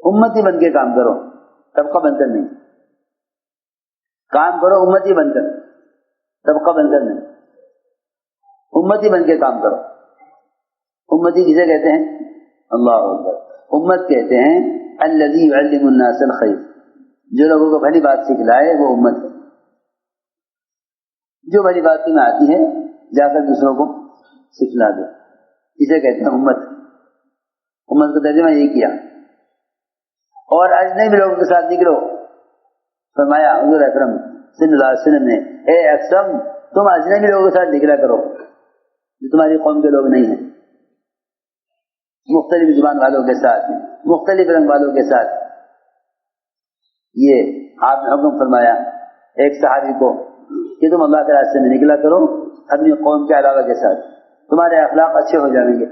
امتی بن کے کام کرو، طبقہ بن کر نہیں کام کرو، امتی بن کر، طبقہ بن کر نہیں، امتی بن کے کام کرو۔ امتی کسے کہتے ہیں؟ اللہ اکبر، امت کہتے ہیں الذی یعلم الناس الخیر، جو لوگوں کو بھلی بات سکھلائے وہ امت ہے۔ جو بھلی بات تمہیں آتی ہے جا کر دوسروں کو سکھلا دے، اسے کہتے ہیں امت۔ امت کا ترجمہ یہ کیا۔ اور اجنبی لوگوں کے ساتھ نکلو، فرمایا حضور اکرم صلی اللہ علیہ وسلم نے، اے اکثم تم اجنبی لوگوں کے ساتھ نکلا کرو جو تمہاری قوم کے لوگ نہیں ہیں، مختلف زبان والوں کے ساتھ، مختلف رنگ والوں کے ساتھ۔ یہ آپ نے حکم فرمایا ایک صحابی کو کہ تم اللہ کے راستے میں نکلا کرو اپنی قوم کے علاوہ کے ساتھ، تمہارے اخلاق اچھے ہو جائیں گے،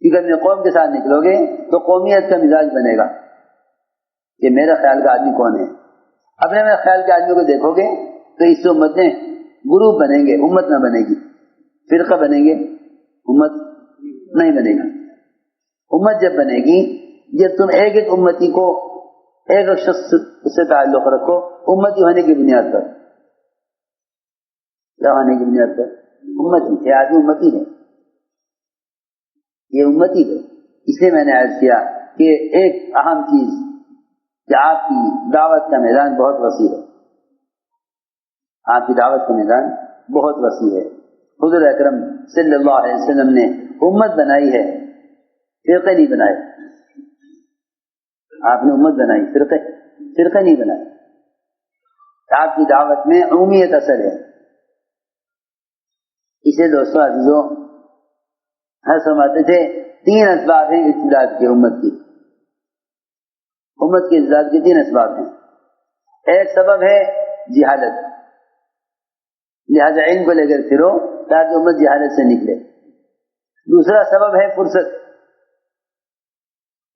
کیونکہ اپنی قوم کے ساتھ نکلو گے تو قومیت کا مزاج بنے گا کہ میرا خیال کا آدمی کون ہے۔ اپنے میں خیال کے آدمی کو دیکھو گے تو اس سے امتیں گروپ بنیں گے، امت نہ بنے گی، فرقہ بنیں گے، امت نہیں بنے گی۔ امت جب بنے گی جب تم ایک ایک امتی کو، ایک ایک شخص سے تعلق رکھو، امتی ہونے کی بنیاد پر، کیا ہونے کی بنیاد پر؟ امتی، یہ آدمی امتی ہے، یہ امتی ہے۔ اس لیے میں نے عرض کیا کہ ایک اہم چیز کہ آپ کی دعوت کا میدان بہت وسیع ہے، آپ کی دعوت کا میدان بہت وسیع ہے۔ حضور اکرم صلی اللہ علیہ وسلم نے امت بنائی ہے، فرقے نہیں بنائے۔ آپ نے امت بنائی، فرقے نہیں بنائے۔ آپ کی دعوت میں عمومیت اثر ہے۔ اسے دوستوں عزیزوں ہر سمجھتے تھے 3 اسباب ہیں ارتداد کے، امت کی ارتداد کے 3 اسباب ہیں۔ ایک سبب ہے جہالت، لہذا علم کو لے کر پھرو تاکہ امت جہالت سے نکلے۔ دوسرا سبب ہے فرصت،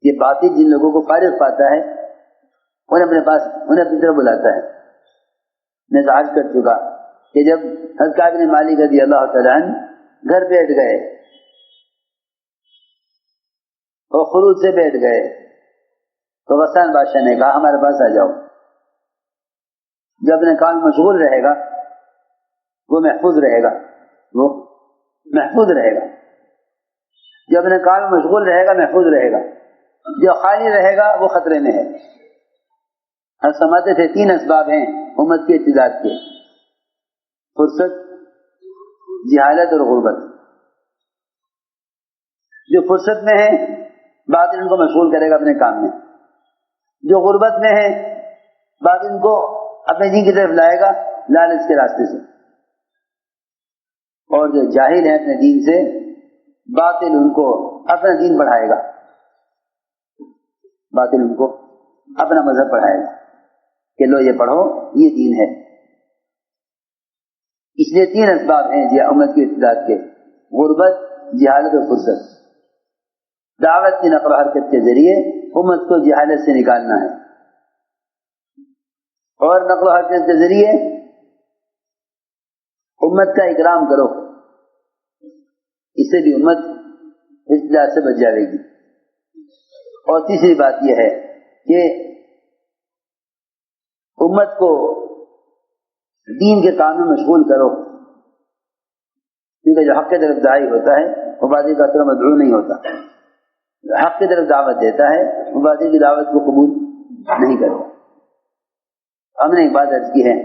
یہ باطل جن لوگوں کو فارغ پاتا ہے انہیں اپنے پاس، انہیں اپنی طرف بلاتا ہے۔ میں عرض کر چکا کہ جب حضرت کعب بن مالک رضی اللہ تعالیٰ عنہ گھر بیٹھ گئے اور خروج سے بیٹھ گئے تو غسان بادشاہ نے کہا ہمارے پاس آ جاؤ۔ جو اپنے کام مشغول رہے گا وہ محفوظ رہے گا، وہ محفوظ رہے گا۔ جو اپنے کام میں مشغول رہے گا محفوظ رہے گا، جو خالی رہے گا وہ خطرے میں ہے۔ ہم سمجھتے تھے 3 اسباب ہیں امت کے ارتداد کے، فرصت، جہالت اور غربت۔ جو فرصت میں ہے باطل ان کو مشغول کرے گا اپنے کام میں، جو غربت میں ہے باطل ان کو اپنے دین کی طرف لائے گا لالچ کے راستے سے، اور جو جاہل ہیں اپنے دین سے باطل ان کو اپنا دین پڑھائے گا، باطل ان کو اپنا مذہب پڑھائے گا کہ لو یہ پڑھو یہ دین ہے۔ اس لیے 3 اسباب ہیں یہ امت کے ارتداد کے، غربت، جہالت اور فرصت۔ دعوت کی نقل و حرکت کے ذریعے امت کو جہالت سے نکالنا ہے، اور نقل و حرکت کے ذریعے امت کا اکرام کرو، اس سے بھی امت ارتداد سے بچ جائے گی۔ اور تیسری بات یہ ہے کہ امت کو دین کے کام میں مشغول کرو، کیونکہ جو حق کی طرف داعی ہوتا ہے وہ باطل کا طرف مدعو نہیں ہوتا، حق کی طرف دعوت دیتا ہے وہ باطل کی دعوت کو قبول نہیں کرتا۔ ہم نے ایک بات عرض کی ہے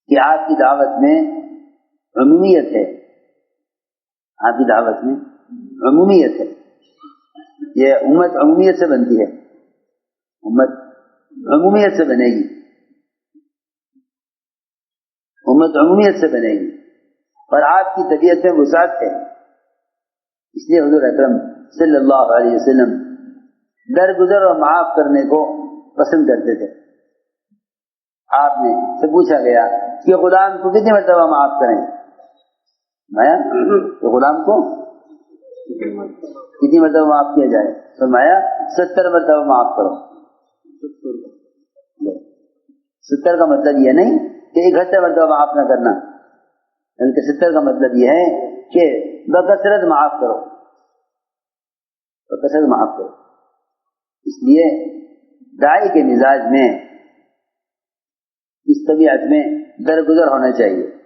کہ آپ کی دعوت میں عمومیت ہے، آپ کی دعوت میں عمومیت ہے، یہ امت عمومیت سے بنتی ہے، امت عمومیت سے بنے گی، امت عمومیت سے بنے گی، اور آپ کی طبیعت میں وسعت ہے۔ اس لیے حضور اکرم صلی اللہ علیہ وسلم درگزر اور معاف کرنے کو پسند کرتے تھے۔ آپ نے سے پوچھا گیا کہ غلام کو کتنی مرتبہ معاف کریں؟ فرمایا کہ غلام کو کتنی مرتبہ معاف کیا جائے؟ فرمایا 70 مرتبہ معاف کرو۔ 70 کا مطلب یہ نہیں کہ 71 مرتبہ معاف نہ کرنا، بلکہ 70 کا مطلب یہ ہے کہ بکثرت معاف کرو۔ تو کثرت معاف کرو. اس لیے داعی کے مزاج میں اس طبیعت میں درگزر ہونا چاہیے.